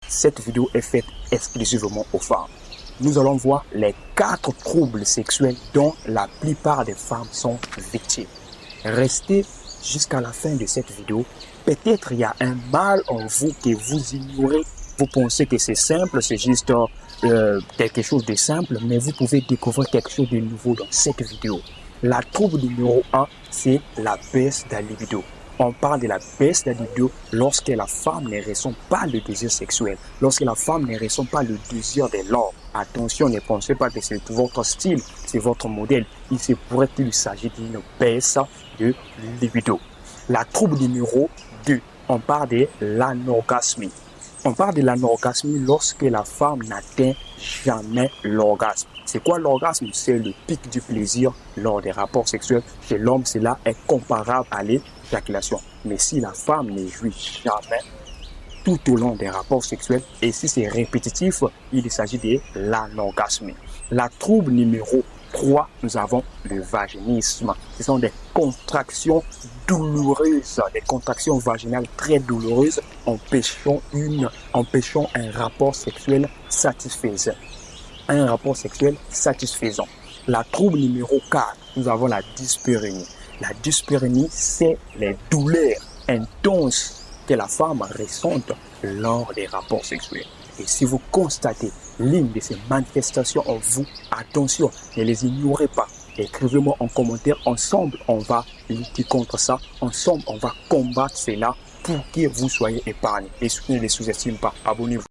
Cette vidéo est faite exclusivement aux femmes. Nous allons voir les 4 troubles sexuels dont la plupart des femmes sont victimes. Restez jusqu'à la fin de cette vidéo. Peut-être il y a un mal en vous que vous ignorez. Vous pensez que c'est simple, c'est juste quelque chose de simple, mais vous pouvez découvrir quelque chose de nouveau dans cette vidéo. La trouble numéro 1, c'est la baisse de la libido. On parle de la baisse de la libido lorsque la femme ne ressent pas le désir sexuel, lorsque la femme ne ressent pas le désir de l'homme. Attention, ne pensez pas que c'est votre style, c'est votre modèle. Il se pourrait qu'il s'agisse d'une baisse de libido. La trouble numéro 2, on parle de l'anorgasmie. On parle de l'anorgasmie lorsque la femme n'atteint jamais l'orgasme. C'est quoi l'orgasme? C'est le pic du plaisir lors des rapports sexuels. Chez l'homme, cela est comparable à l'éjaculation. Mais si la femme ne jouit jamais tout au long des rapports sexuels, et si c'est répétitif, il s'agit de l'anorgasmie. La trouble numéro 3, nous avons le vaginisme. Ce sont des contractions douloureuses, des contractions vaginales très douloureuses, empêchant un rapport sexuel satisfaisant. La trouble numéro 4, nous avons la dyspareunie. La dyspareunie, c'est les douleurs intenses que la femme ressent lors des rapports sexuels. Et si vous constatez l'une de ces manifestations en vous, attention, ne les ignorez pas. Écrivez-moi en commentaire, ensemble on va lutter contre ça, ensemble on va combattre cela pour que vous soyez épargnés. Et surtout ne les sous-estimez pas, abonnez-vous.